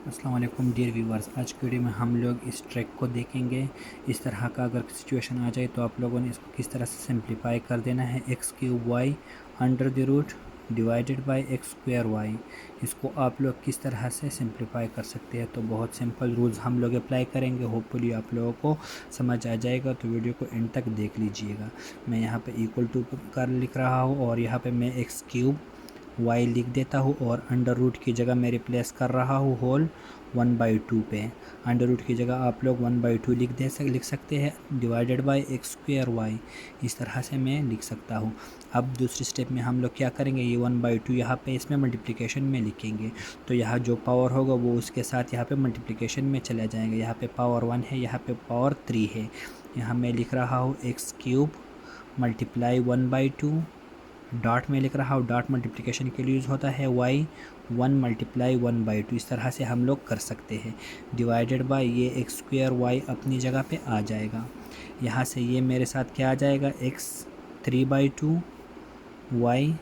अस्सलाम वालेकुम dear viewers, आज की वीडियो में हम लोग इस ट्रैक को देखेंगे। इस तरह का अगर सिचुएशन आ जाए तो आप लोगों ने इसको किस तरह से सिंप्लीफाई कर देना है। X cube Y under the root divided by X square Y, इसको आप लोग किस तरह से सिंप्लीफाई कर सकते हैं। तो बहुत सिंपल रूल्स हम लोग अप्लाई करेंगे, होपफुली आप लोगों को समझ आ जाएगा। तो वीडियो को एंड तक देख लीजिएगा। मैं यहाँ पे इक्वल टू कर लिख रहा हूँ और यहाँ पे मैं एक्स क्यूब y लिख देता हूँ और अंडर रूट की जगह मैं रिप्लेस कर रहा हूँ होल 1/2 पे। अंडर रूट की जगह आप लोग 1/2 लिख सकते हैं divided by X square Y, इस तरह से मैं लिख सकता हूँ। अब दूसरी स्टेप में हम लोग क्या करेंगे, ये 1/2 यहाँ पे इसमें मल्टीप्लिकेशन में लिखेंगे। तो यहाँ जो पावर होगा वो उसके साथ यहाँ पे मल्टीप्लिकेशन में चला जाएगा। यहाँ पे पावर 1 है, यहाँ पे पावर 3 है। यहाँ मैं लिख रहा हूँ एक्स क्यूब मल्टीप्लाई 1/2, डॉट में लिख रहा हूँ, डॉट मल्टीप्लिकेशन के लिए यूज़ होता है। y 1 मल्टीप्लाई 1/2, इस तरह से हम लोग कर सकते हैं। डिवाइडेड बाय ये एक्स स्क्वायर वाई अपनी जगह पे आ जाएगा। यहाँ से ये मेरे साथ क्या आ जाएगा, x 3/2 y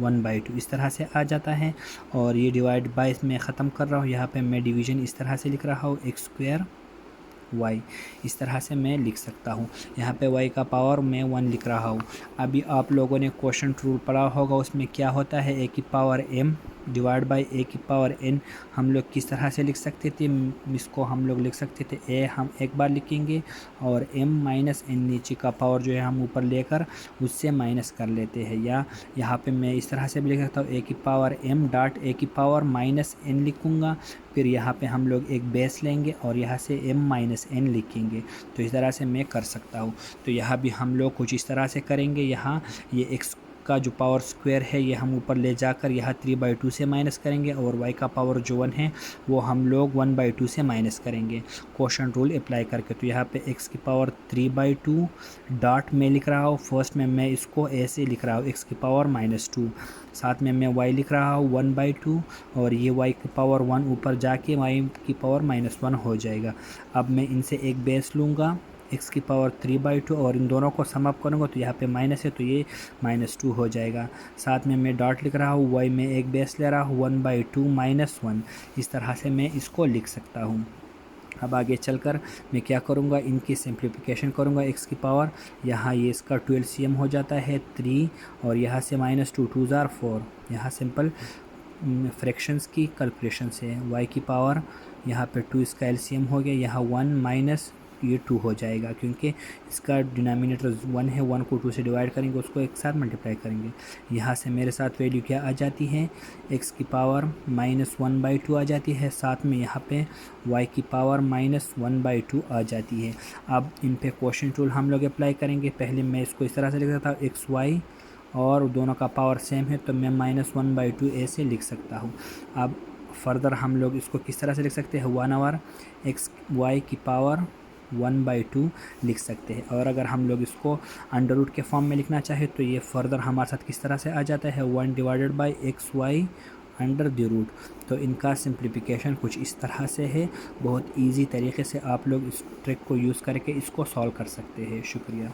1/2, इस तरह से आ जाता है। और ये डिवाइड बाय मैं ख़त्म कर रहा हूँ, यहाँ पे मैं डिवीज़न इस तरह से लिख रहा हूँ एक्स स्क्वायर y, इस तरह से मैं लिख सकता हूँ। यहाँ पे y का पावर मैं 1 लिख रहा हूँ। अभी आप लोगों ने क्वोशंट रूल पढ़ा होगा, उसमें क्या होता है, a की power m divide by a की पावर n। हम लोग किस तरह से लिख सकते थे, इसको हम लोग लिख सकते थे a हम एक बार लिखेंगे और m माइनस n नीचे का पावर जो है हम ऊपर लेकर उससे माइनस कर लेते हैं। या यहाँ पे मैं इस तरह से भी लिख सकता हूँ, a की पावर m डॉट a की पावर माइनस n लिखूँगा। फिर यहाँ पे हम लोग एक बेस लेंगे और यहाँ से m माइनस n लिखेंगे। तो इस तरह से मैं कर सकता हूँ। तो यहाँ भी हम लोग कुछ इस तरह से करेंगे। यहाँ ये x का जो पावर स्क्वायर है ये हम ऊपर ले जाकर यहाँ 3/2 से माइनस करेंगे और y का पावर जो 1 है वो हम लोग 1/2 से माइनस करेंगे क्वोशंट रूल अप्लाई करके। तो यहाँ पे x की पावर 3/2 डॉट में लिख रहा हूँ, फर्स्ट में मैं इसको ऐसे लिख रहा हूँ x की पावर -2, साथ में मैं y लिख रहा हूँ 1/2 और ये y की पावर 1 ऊपर जाके y की पावर -1 हो जाएगा। अब मैं इनसे एक बेस लूँगा x की पावर 3/2 और इन दोनों को सम अप करूँगा तो यहाँ पे माइनस है तो ये -2 हो जाएगा। साथ में मैं डॉट लिख रहा हूँ, y में एक बेस ले रहा हूँ 1/2 -1, इस तरह से मैं इसको लिख सकता हूँ। अब आगे चलकर मैं क्या करूँगा, इनकी सिंप्लीफिकेशन करूँगा। x की पावर यहाँ ये इसका 12 cm हो जाता है 3 और यहाँ से -2 2 ज़ार 4, यहाँ सिंपल फ्रैक्शंस की कैलकुलेशन से y की पावर यहाँ पे 2 इसका LCM हो गया, यहाँ 1 माइनस ये 2 हो जाएगा क्योंकि इसका डिनोमिनेटर 1 है। 1 को 2 से डिवाइड करेंगे, उसको एक साथ मल्टीप्लाई करेंगे। यहाँ से मेरे साथ वैल्यू क्या आ जाती है, x की पावर -1/2 आ जाती है, साथ में यहाँ पे y की पावर -1/2 आ जाती है। अब इन पे क्वोशंट रूल हम लोग अप्लाई करेंगे। पहले मैं इसको इस तरह से लिख रहा था एक्स वाई और दोनों का पावर सेम है तो मैं -1/2 ऐसे लिख सकता हूँ। अब फर्दर हम लोग इसको किस तरह से लिख सकते हैं, 1/(x) y की पावर 1/2 लिख सकते हैं। और अगर हम लोग इसको अंडर रूट के फॉर्म में लिखना चाहे तो ये फर्दर हमारे साथ किस तरह से आ जाता है, 1/(x(y) अंडर द रूट। तो इनका सिंप्लीफिकेशन कुछ इस तरह से है। बहुत इजी तरीके से आप लोग इस ट्रिक को यूज़ करके इसको सॉल्व कर सकते हैं। शुक्रिया।